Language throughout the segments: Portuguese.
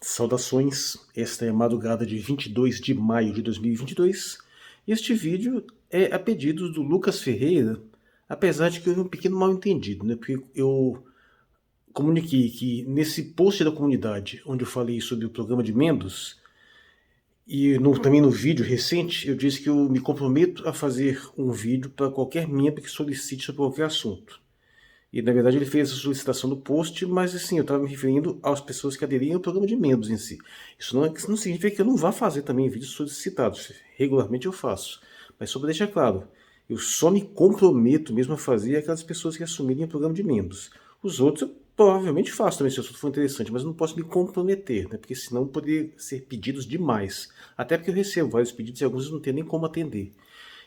Saudações, esta é a madrugada de 22 de maio de 2022. Este vídeo é a pedido do Lucas Ferreira, apesar de que houve um pequeno mal-entendido, né? Porque eu comuniquei que nesse post da comunidade, onde eu falei sobre o programa de membros, e também no vídeo recente, eu disse que eu me comprometo a fazer um vídeo para qualquer membro que solicite sobre qualquer assunto. E na verdade ele fez a solicitação do post, mas assim, eu estava me referindo às pessoas que aderiam ao programa de membros em si. Isso não significa que eu não vá fazer também vídeos solicitados. Regularmente eu faço. Mas só para deixar claro, eu só me comprometo mesmo a fazer aquelas pessoas que assumirem o programa de membros. Os outros eu provavelmente faço também, se o assunto for interessante, mas eu não posso me comprometer, né? Porque senão poderia ser pedidos demais. Até porque eu recebo vários pedidos e alguns eu não tenho nem como atender.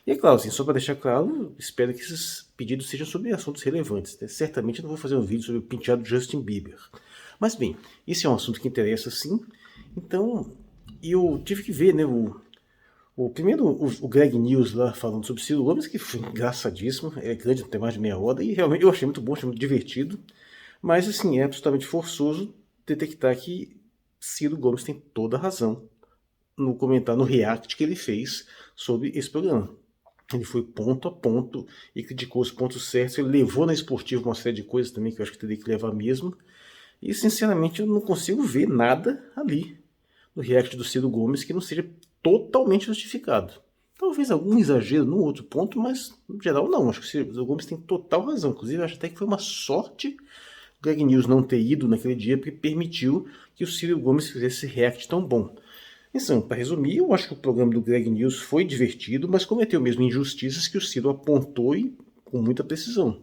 E é claro, assim, só para deixar claro, espero que esses pedidos sejam sobre assuntos relevantes, né? Certamente eu não vou fazer um vídeo sobre o penteado de Justin Bieber. Mas bem, esse é um assunto que interessa sim. Então, eu tive que ver, né, primeiro o Greg News lá falando sobre Ciro Gomes, que foi engraçadíssimo, é grande, tem mais de meia hora, e realmente eu achei muito bom, achei muito divertido. Mas assim, é absolutamente forçoso detectar que Ciro Gomes tem toda a razão no comentário, no react que ele fez sobre esse programa. Ele foi ponto a ponto e criticou os pontos certos. Ele levou na esportiva uma série de coisas também que eu acho que teria que levar mesmo. E sinceramente eu não consigo ver nada ali no react do Ciro Gomes que não seja totalmente justificado. Talvez algum exagero num outro ponto, mas no geral não. Acho que o Ciro Gomes tem total razão. Inclusive acho até que foi uma sorte o Greg News não ter ido naquele dia, porque permitiu que o Ciro Gomes fizesse esse react tão bom. Então, para resumir, eu acho que o programa do Greg News foi divertido, mas cometeu mesmo injustiças que o Ciro apontou e com muita precisão.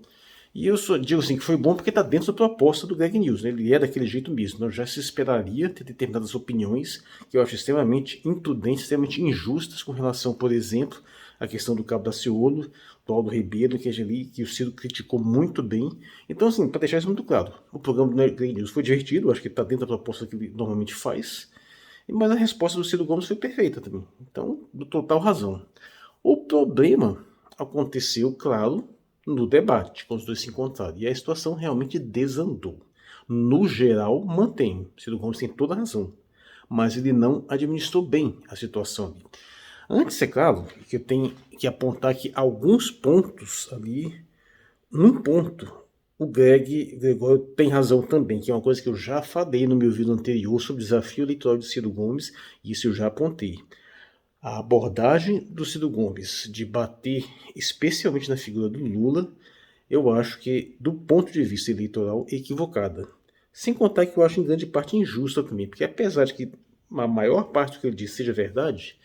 E eu só digo assim que foi bom porque está dentro da proposta do Greg News, né? Ele é daquele jeito mesmo. Então já se esperaria ter determinadas opiniões que eu acho extremamente imprudentes, extremamente injustas com relação, por exemplo, à questão do Cabo Daciolo, do Aldo Ribeiro, que o Ciro criticou muito bem. Então, assim, para deixar isso muito claro, o programa do Greg News foi divertido, eu acho que está dentro da proposta que ele normalmente faz. Mas a resposta do Ciro Gomes foi perfeita também. Então, do total razão. O problema aconteceu, claro, no debate, quando os dois se encontraram. E a situação realmente desandou. No geral, mantém. Ciro Gomes tem toda a razão. Mas ele não administrou bem a situação ali. Antes, é claro, que eu tenho que apontar que alguns pontos ali, num ponto, o Gregório tem razão também, que é uma coisa que eu já falei no meu vídeo anterior sobre o desafio eleitoral de Ciro Gomes, e isso eu já apontei. A abordagem do Ciro Gomes de bater especialmente na figura do Lula, eu acho que, do ponto de vista eleitoral, é equivocada. Sem contar que eu acho em grande parte injusta também, porque apesar de que a maior parte do que ele diz seja verdade,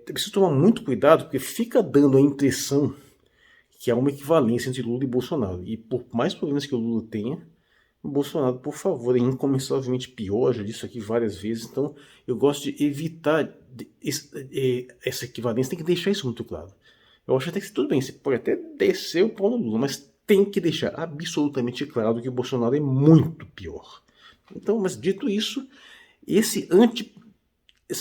preciso tomar muito cuidado, porque fica dando a impressão que há uma equivalência entre Lula e Bolsonaro. E por mais problemas que o Lula tenha, o Bolsonaro, por favor, é incomensuravelmente pior, já disse isso aqui várias vezes. Então, eu gosto de evitar essa equivalência, tem que deixar isso muito claro. Eu acho até que tudo bem, você pode até descer o pau no Lula, mas tem que deixar absolutamente claro que o Bolsonaro é muito pior. Então, mas dito isso, esse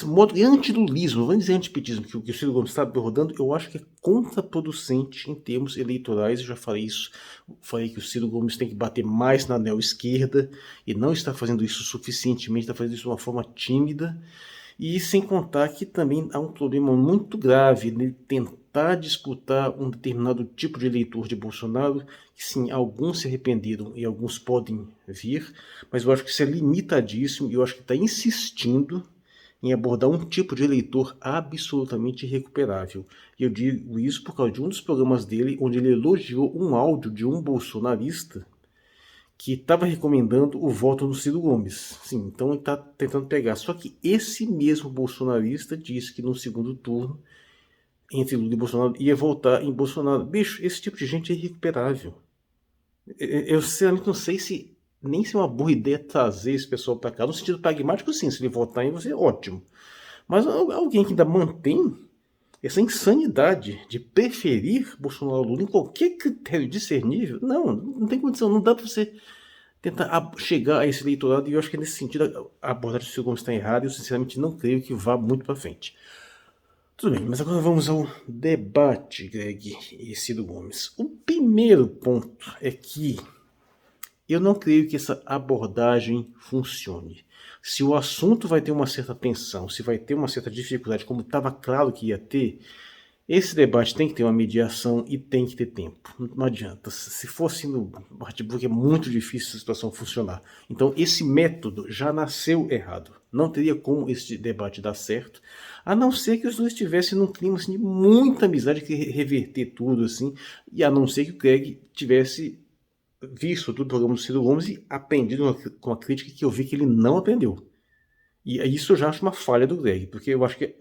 modo de antilulismo, vamos dizer antipetismo, que o Ciro Gomes está abordando, eu acho que é contraproducente em termos eleitorais. Eu já falei isso, falei que o Ciro Gomes tem que bater mais na neo-esquerda e não está fazendo isso suficientemente, está fazendo isso de uma forma tímida. E sem contar que também há um problema muito grave nele tentar disputar um determinado tipo de eleitor de Bolsonaro, que sim, alguns se arrependeram e alguns podem vir, mas eu acho que isso é limitadíssimo e eu acho que está insistindo em abordar um tipo de eleitor absolutamente irrecuperável. E eu digo isso por causa de um dos programas dele, onde ele elogiou um áudio de um bolsonarista que estava recomendando o voto no Ciro Gomes. Sim, então ele está tentando pegar. Só que esse mesmo bolsonarista disse que no segundo turno, entre Lula e Bolsonaro, ia votar em Bolsonaro. Bicho, esse tipo de gente é irrecuperável. Eu sinceramente não sei se nem se é uma boa ideia trazer esse pessoal para cá. No sentido pragmático, sim, se ele votar em você, ótimo. Mas alguém que ainda mantém essa insanidade de preferir Bolsonaro ou Lula em qualquer critério discernível, não tem condição, não dá para você tentar chegar a esse eleitorado, e eu acho que nesse sentido a abordagem do Ciro Gomes está errada, e eu sinceramente não creio que vá muito para frente. Tudo bem, mas agora vamos ao debate, Greg e Ciro Gomes. O primeiro ponto é que eu não creio que essa abordagem funcione. Se o assunto vai ter uma certa tensão, se vai ter uma certa dificuldade, como estava claro que ia ter, esse debate tem que ter uma mediação e tem que ter tempo. Não adianta. Se fosse no artbook é muito difícil a situação funcionar. Então esse método já nasceu errado. Não teria como esse debate dar certo, a não ser que os dois estivessem num clima assim, de muita amizade, que reverter tudo assim, e a não ser que o Greg tivesse visto tudo o programa do Ciro Gomes e aprendido com a crítica que eu vi que ele não aprendeu. E isso eu já acho uma falha do Greg, porque eu acho que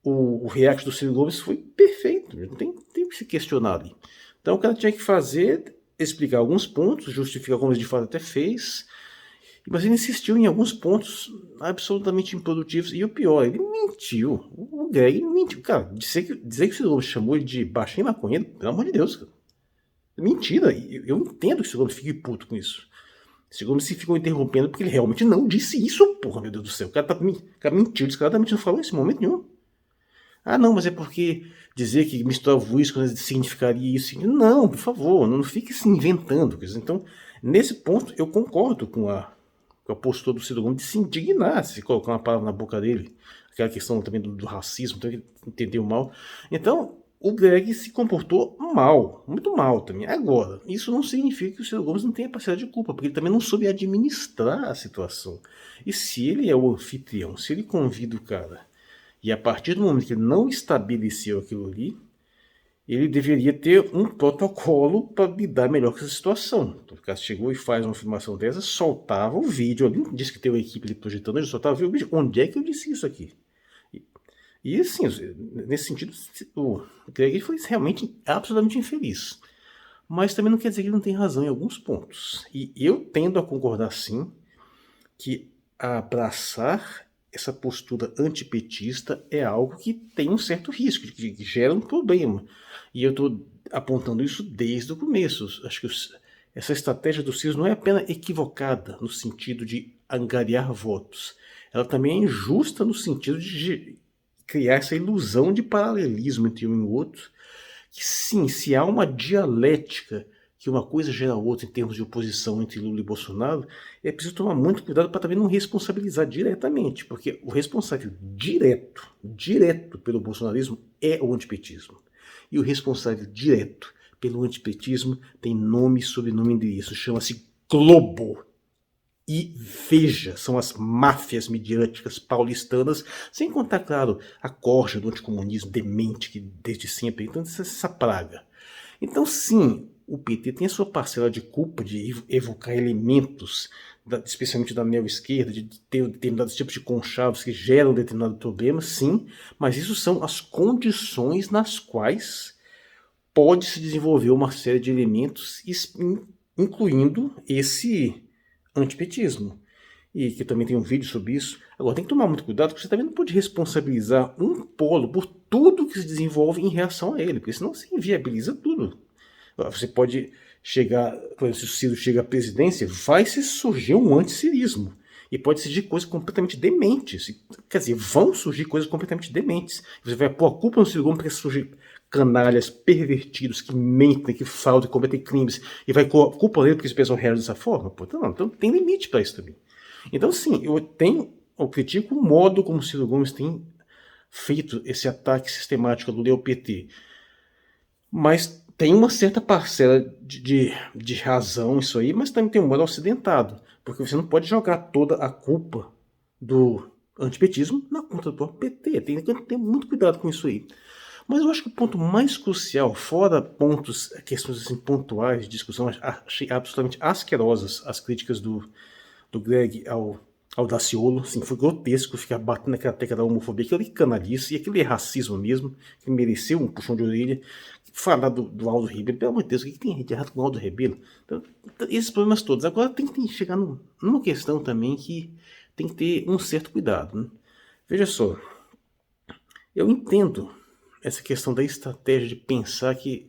o react do Ciro Gomes foi perfeito, não tem que se questionar ali. Então o cara tinha que fazer, explicar alguns pontos, justificar como ele de fato até fez, mas ele insistiu em alguns pontos absolutamente improdutivos, e o pior, ele mentiu. O Greg mentiu. Cara, dizer que o Ciro Gomes chamou ele de baixinho maconheiro, pelo amor de Deus, cara. Mentira, eu entendo que o Ciro Gomes fique puto com isso. O Ciro Gomes se ficou interrompendo porque ele realmente não disse isso, porra, meu Deus do céu. O cara mentiu descaradamente, não falou isso em momento nenhum. Ah, não, mas é porque dizer que misturar uísque significaria isso. Não, por favor, não fique se inventando. Então, nesse ponto, eu concordo com a postura do Ciro Gomes de se indignar se colocar uma palavra na boca dele. Aquela questão também do racismo, então ele entendeu mal. Então, o Greg se comportou mal, muito mal também. Agora, isso não significa que o Ciro Gomes não tenha parcela de culpa, porque ele também não soube administrar a situação. E se ele é o anfitrião, se ele convida o cara, e a partir do momento que ele não estabeleceu aquilo ali, ele deveria ter um protocolo para lidar melhor com essa situação. Então, o cara chegou e faz uma afirmação dessa, soltava o vídeo ali, disse que tem uma equipe ali projetando, ele soltava o vídeo. Onde é que eu disse isso aqui? E assim, nesse sentido, o Greg foi realmente absolutamente infeliz. Mas também não quer dizer que ele não tem razão em alguns pontos. E eu tendo a concordar sim que abraçar essa postura antipetista é algo que tem um certo risco, que gera um problema. E eu estou apontando isso desde o começo. Acho que essa estratégia do Ciro não é apenas equivocada no sentido de angariar votos. Ela também é injusta no sentido de criar essa ilusão de paralelismo entre um e o outro. Que sim, se há uma dialética que uma coisa gera outra em termos de oposição entre Lula e Bolsonaro, é preciso tomar muito cuidado para também não responsabilizar diretamente, porque o responsável direto pelo bolsonarismo é o antipetismo. E o responsável direto pelo antipetismo tem nome, sobrenome e endereço, chama-se Globo. E Veja, são as máfias midiáticas paulistanas, sem contar, claro, a corja do anticomunismo demente que desde sempre, então essa praga. Então sim, o PT tem a sua parcela de culpa de evocar elementos, especialmente da neo-esquerda, de ter determinados tipos de conchavos que geram determinado problema, sim, mas isso são as condições nas quais pode se desenvolver uma série de elementos, incluindo esse antipetismo. E que também tem um vídeo sobre isso. Agora, tem que tomar muito cuidado, porque você também não pode responsabilizar um polo por tudo que se desenvolve em reação a ele, porque senão você inviabiliza tudo. Você pode chegar, por exemplo, se o Ciro chega à presidência, vai se surgir um anticirismo. E pode surgir coisas completamente dementes. Quer dizer, vão surgir coisas completamente dementes. Você vai pôr a culpa no Ciro Gomes porque surgir canalhas pervertidos que mentem, que fraudam, que cometem crimes, e vai pôr a culpa nele porque esse pessoal reage dessa forma? Pô, então tem limite para isso também. Então, sim, eu critico o modo como o Ciro Gomes tem feito esse ataque sistemático do PT. Mas tem uma certa parcela de razão isso aí, mas também tem um modo acidentado. Porque você não pode jogar toda a culpa do antipetismo na conta do próprio PT. Tem que ter muito cuidado com isso aí. Mas eu acho que o ponto mais crucial, fora pontos, questões assim, pontuais de discussão, achei absolutamente asquerosas as críticas do Greg ao Daciolo, assim, foi grotesco ficar batendo naquela tecla da homofobia, aquilo é canalice, e aquilo é racismo mesmo, que mereceu um puxão de orelha. Falar do Aldo Ribeiro, pelo amor de Deus, o que tem de errado com o Aldo Ribeiro? Então, esses problemas todos. Agora tem que chegar numa questão também que tem que ter um certo cuidado. Né? Veja só, eu entendo essa questão da estratégia de pensar que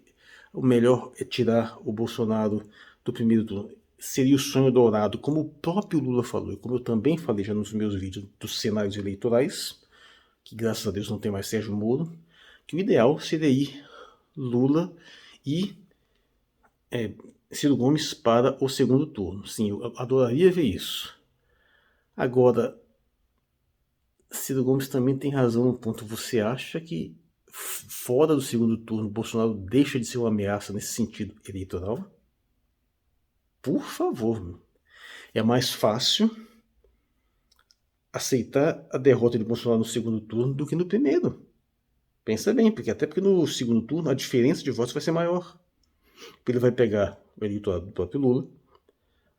o melhor é tirar o Bolsonaro do primeiro turno. Seria o sonho dourado, como o próprio Lula falou, e como eu também falei já nos meus vídeos dos cenários eleitorais, que graças a Deus não tem mais Sérgio Moro, que o ideal seria ir Lula e Ciro Gomes para o segundo turno. Sim, eu adoraria ver isso. Agora, Ciro Gomes também tem razão no ponto. Você acha que fora do segundo turno, Bolsonaro deixa de ser uma ameaça nesse sentido eleitoral? Por favor, é mais fácil aceitar a derrota de Bolsonaro no segundo turno do que no primeiro. Pensa bem, porque no segundo turno a diferença de votos vai ser maior. Ele vai pegar o eleitorado do próprio Lula,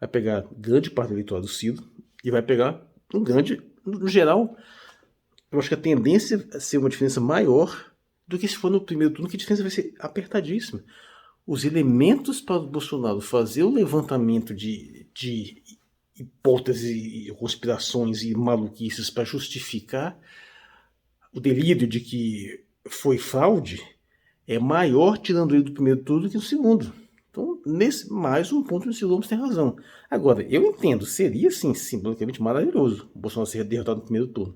vai pegar grande parte do eleitorado do Ciro e vai pegar um grande, no geral, eu acho que a tendência é ser uma diferença maior do que se for no primeiro turno, que a diferença vai ser apertadíssima. Os elementos para o Bolsonaro fazer o levantamento de hipóteses, conspirações e maluquices para justificar o delírio de que foi fraude é maior tirando ele do primeiro turno do que do segundo. Então, nesse mais um ponto, o Ciro Gomes tem razão. Agora, eu entendo, seria sim simbolicamente maravilhoso o Bolsonaro ser derrotado no primeiro turno.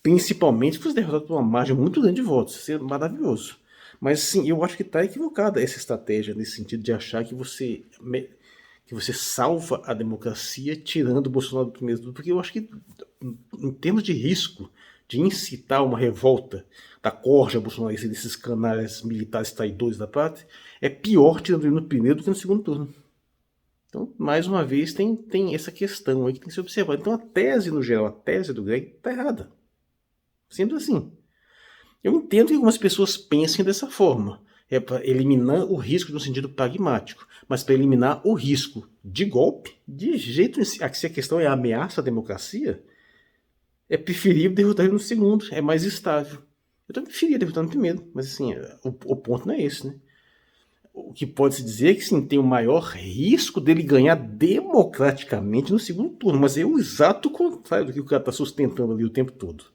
Principalmente se fosse derrotado por uma margem muito grande de votos. Seria maravilhoso. Mas sim, eu acho que está equivocada essa estratégia nesse sentido de achar que você salva a democracia tirando o Bolsonaro do primeiro turno, porque eu acho que em termos de risco de incitar uma revolta da corja bolsonarista e desses canais militares traidores da pátria, é pior tirando ele no primeiro do que no segundo turno. Então, mais uma vez, tem essa questão aí que tem que ser observada. Então, a tese, no geral, a tese do Greg está errada. Simples assim. Eu entendo que algumas pessoas pensem dessa forma. É para eliminar o risco no sentido pragmático. Mas para eliminar o risco de golpe, de jeito se a questão é a ameaça à democracia, é preferível derrotar ele no segundo. É mais estável. Eu também preferia derrotar no primeiro. Mas assim, o ponto não é esse, né? O que pode-se dizer é que sim, tem o maior risco dele ganhar democraticamente no segundo turno. Mas é o exato contrário do que o cara está sustentando ali o tempo todo.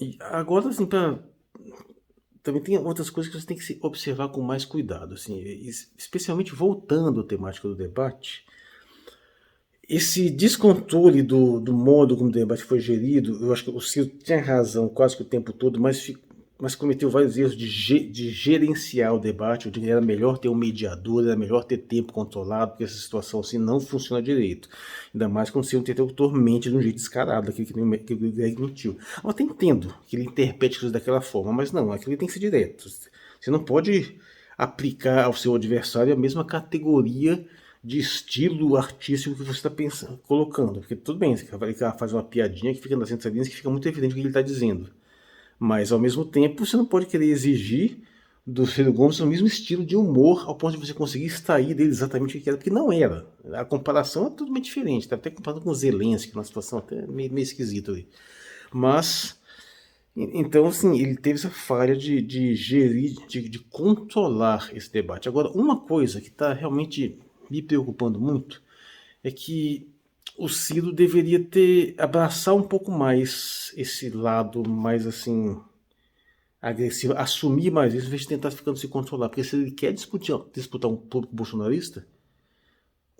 E agora, assim, também tem outras coisas que você tem que se observar com mais cuidado, assim, especialmente voltando à temática do debate. Esse descontrole do modo como o debate foi gerido, eu acho que o Ciro tinha razão quase que o tempo todo, mas cometeu vários erros de gerenciar o debate. Eu diria que era melhor ter um mediador, era melhor ter tempo controlado, porque essa situação assim não funciona direito. Ainda mais quando o Ciro interlocutor mente de um jeito descarado, daquele que o Greg mentiu. Eu até entendo que ele interprete isso daquela forma, mas não, aquilo tem que ser direto. Você não pode aplicar ao seu adversário a mesma categoria de estilo artístico que você está pensando, colocando. Porque tudo bem, ele faz uma piadinha que fica nas entrelinhas que fica muito evidente o que ele está dizendo. Mas, ao mesmo tempo, você não pode querer exigir do Ciro Gomes o mesmo estilo de humor ao ponto de você conseguir extrair dele exatamente o que era, porque não era. A comparação é totalmente diferente. Está até comparado com o Zelensky, uma situação até meio esquisita ali. Mas, então, assim, ele teve essa falha de gerir, de controlar esse debate. Agora, uma coisa que está realmente me preocupando muito é que o Ciro deveria abraçar um pouco mais esse lado mais assim agressivo, assumir mais isso, em vez de tentar ficando se controlar. Porque se ele quer disputar um público bolsonarista,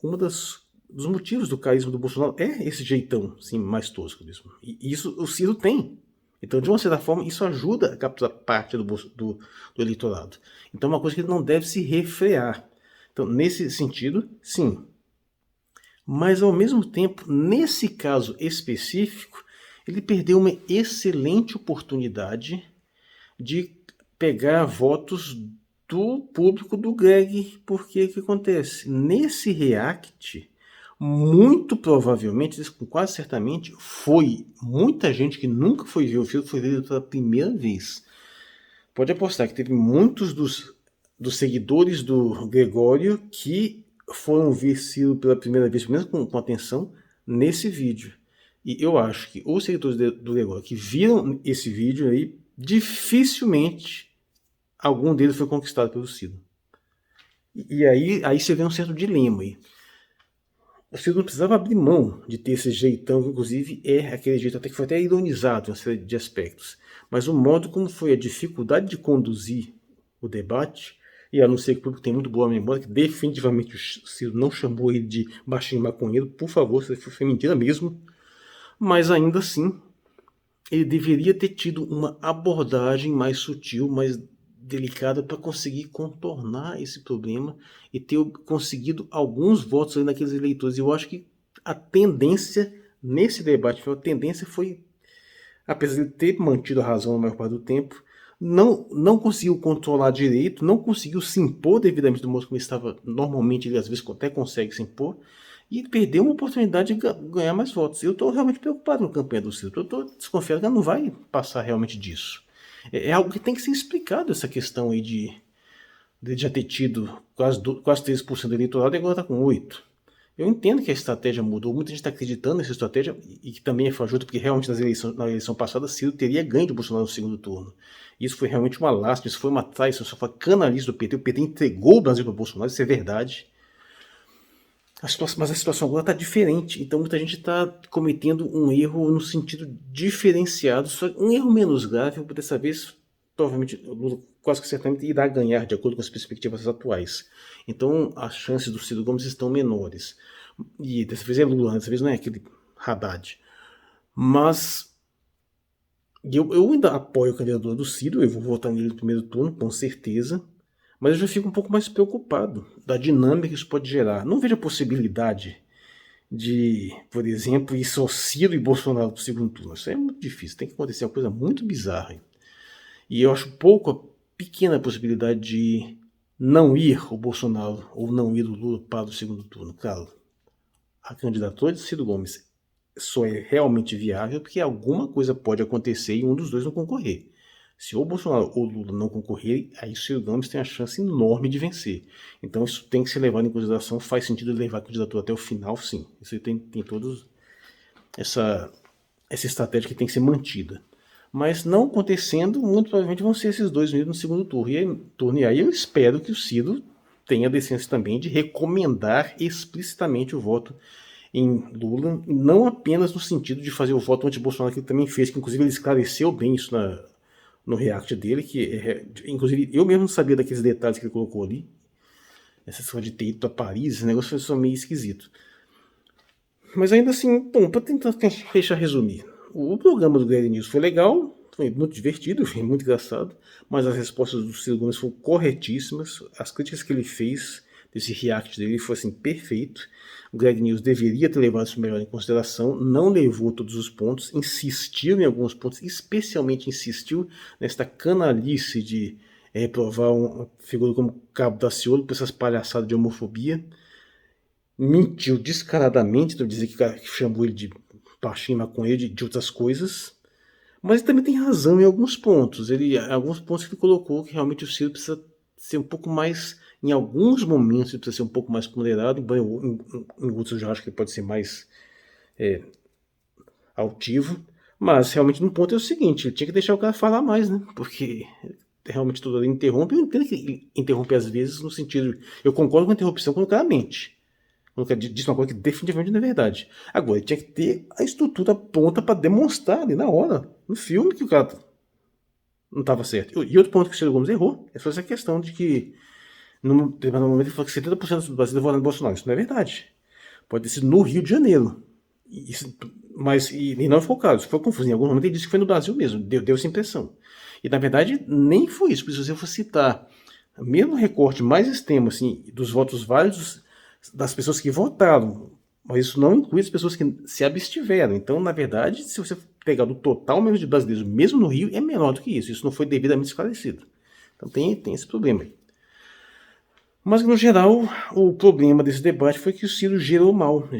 dos motivos do carisma do Bolsonaro é esse jeitão, assim, mais tosco mesmo. E isso o Ciro tem. Então, de uma certa forma, isso ajuda a capturar parte do eleitorado. Então, é uma coisa que ele não deve se refrear. Então, nesse sentido, sim. Mas, ao mesmo tempo, nesse caso específico, ele perdeu uma excelente oportunidade de pegar votos do público do Greg, porque o que acontece? Nesse react, muito provavelmente, com quase certamente, foi muita gente que nunca foi ver o filme, foi ver pela primeira vez. Pode apostar que teve muitos dos seguidores do Gregório que foram ver Ciro pela primeira vez, pelo menos com atenção, nesse vídeo. E eu acho que os seguidores do Gregório que viram esse vídeo aí, dificilmente algum deles foi conquistado pelo Ciro. E aí você vê um certo dilema aí. O Ciro não precisava abrir mão de ter esse jeitão, que inclusive é aquele jeito até que foi até ironizado em uma série de aspectos. Mas o modo como foi a dificuldade de conduzir o debate, e a não ser que o público tem muito boa memória, que definitivamente o Ciro não chamou ele de baixinho maconheiro, por favor, isso foi mentira mesmo. Mas ainda assim, ele deveria ter tido uma abordagem mais sutil, mais delicada para conseguir contornar esse problema e ter conseguido alguns votos aí naqueles eleitores. Eu acho que a tendência nesse debate a tendência foi, apesar de ele ter mantido a razão na maior parte do tempo, não conseguiu controlar direito, não conseguiu se impor devidamente do modo como estava. Normalmente ele às vezes até consegue se impor, e ele perdeu uma oportunidade de ganhar mais votos. Eu estou realmente preocupado com a campanha do Ciro. Eu estou desconfiado que ela não vai passar realmente disso. É algo que tem que ser explicado, essa questão aí de já ter tido quase 13% do eleitorado e agora está com 8%. Eu entendo que a estratégia mudou, muita gente está acreditando nessa estratégia e que também é fajuta, porque realmente na eleição passada Ciro teria ganho de Bolsonaro no segundo turno. Isso foi realmente uma lástima, isso foi uma traição, isso foi canalice do PT. O PT entregou o Brasil para Bolsonaro, isso é verdade. Mas a situação agora está diferente, então muita gente está cometendo um erro no sentido diferenciado, só um erro menos grave, dessa vez provavelmente Lula quase que certamente irá ganhar de acordo com as perspectivas atuais. Então as chances do Ciro Gomes estão menores. E dessa vez é Lula, dessa vez não é aquele Haddad. Mas eu ainda apoio o candidato do Ciro, eu vou votar nele no primeiro turno, com certeza. Mas eu já fico um pouco mais preocupado da dinâmica que isso pode gerar. Não vejo a possibilidade de, por exemplo, ir só Ciro e Bolsonaro para o segundo turno. Isso é muito difícil, tem que acontecer uma coisa muito bizarra. E eu acho pequena a possibilidade de não ir o Bolsonaro ou não ir o Lula para o segundo turno. Claro, a candidatura de Ciro Gomes só é realmente viável porque alguma coisa pode acontecer e um dos dois não concorrer. Se o Bolsonaro ou o Lula não concorrerem, aí o Ciro Gomes tem a chance enorme de vencer. Então isso tem que ser levado em consideração. Faz sentido levar a candidatura até o final, sim. Isso tem todos essa estratégia que tem que ser mantida. Mas não acontecendo, muito provavelmente vão ser esses dois no segundo turno. E aí eu espero que o Ciro tenha a decência também de recomendar explicitamente o voto em Lula, não apenas no sentido de fazer o voto anti-Bolsonaro que ele também fez, que inclusive ele esclareceu bem isso no react dele, que inclusive eu mesmo não sabia daqueles detalhes que ele colocou ali. Essa história de ter ido a Paris, esse negócio foi só meio esquisito. Mas ainda assim, bom, para tentar fechar resumir, o programa do Greg News foi legal, foi muito divertido, foi muito engraçado, mas as respostas do Ciro Gomes foram corretíssimas, as críticas que ele fez desse react dele foi assim, perfeito. O Greg News deveria ter levado isso melhor em consideração, não levou todos os pontos, insistiu em alguns pontos, especialmente insistiu nesta canalice de reprovar uma figura como Cabo Daciolo por essas palhaçadas de homofobia. Mentiu descaradamente, então dizer que chamou ele de baixinho maconheiro, de outras coisas. Mas ele também tem razão em alguns pontos. Alguns pontos que ele colocou que realmente o Ciro precisa ser um pouco mais, em alguns momentos, ele precisa ser um pouco mais ponderado, embora em outros eu já acho que ele pode ser mais altivo. Mas realmente no ponto é o seguinte, ele tinha que deixar o cara falar mais, né? Porque realmente toda hora interrompe. Eu entendo que ele interrompe às vezes no sentido. Eu concordo com a interrupção quando o cara mente. Disse uma coisa que definitivamente não é verdade. Agora, ele tinha que ter a estrutura pronta para demonstrar ali na hora, no filme, que o cara não estava certo. E outro ponto que o Ciro Gomes errou é só essa questão de que, num determinado momento, ele falou que 70% do Brasil votando no Bolsonaro. Isso não é verdade. Pode ter sido no Rio de Janeiro. Mas não ficou claro, isso foi confuso. Em algum momento ele disse que foi no Brasil mesmo, deu essa impressão. E na verdade nem foi isso, porque se você for citar mesmo o recorte mais extremo assim, dos votos válidos das pessoas que votaram, mas isso não inclui as pessoas que se abstiveram. Então, na verdade, se você pegar do total mesmo de brasileiros, mesmo no Rio, é menor do que isso. Isso não foi devidamente esclarecido. Então tem esse problema aí. Mas, no geral, o problema desse debate foi que o Ciro geriu mal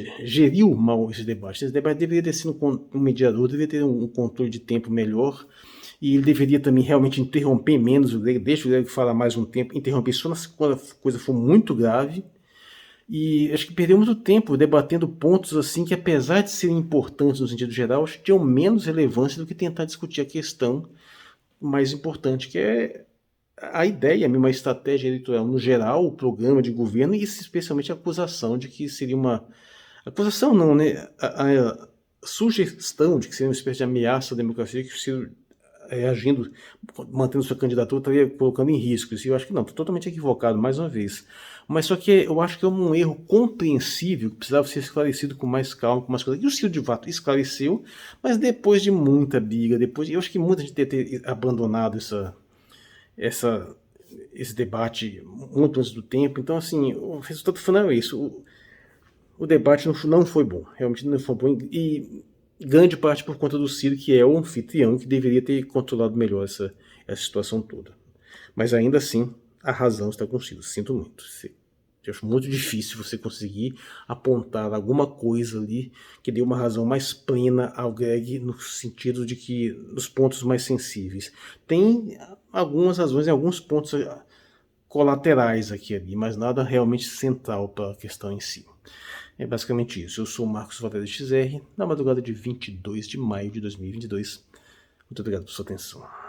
esse debate. Esse debate deveria ter sido um mediador, deveria ter um controle de tempo melhor, e ele deveria também realmente interromper menos o Greg, deixa o Greg falar mais um tempo, interromper só quando a coisa for muito grave. E acho que perdemos o tempo debatendo pontos assim que, apesar de serem importantes no sentido geral, acho que tinham menos relevância do que tentar discutir a questão mais importante, que é a ideia, mesmo a estratégia eleitoral no geral, o programa de governo e especialmente a acusação de que seria uma... Acusação não, né? A sugestão de que seria uma espécie de ameaça à democracia, que o Ciro, agindo, mantendo sua candidatura, estaria colocando em risco. Isso eu acho que não, estou totalmente equivocado, mais uma vez. Mas só que eu acho que é um erro compreensível, que precisava ser esclarecido com mais calma, com mais coisa. E o Ciro, de fato, esclareceu, mas depois de muita briga, eu acho que muita gente deve ter abandonado esse debate muito antes do tempo. Então, assim, o resultado final é isso. o debate não foi bom, realmente não foi bom, e grande parte por conta do Ciro, que é o anfitrião, que deveria ter controlado melhor essa situação toda. Mas ainda assim, a razão está com o Ciro, sinto muito. Eu acho muito difícil você conseguir apontar alguma coisa ali que dê uma razão mais plena ao Greg, no sentido de que nos pontos mais sensíveis. Tem algumas razões em alguns pontos colaterais aqui ali, mas nada realmente central para a questão em si. É basicamente isso. Eu sou o Marcos Valera XR, na madrugada de 22 de maio de 2022. Muito obrigado por sua atenção.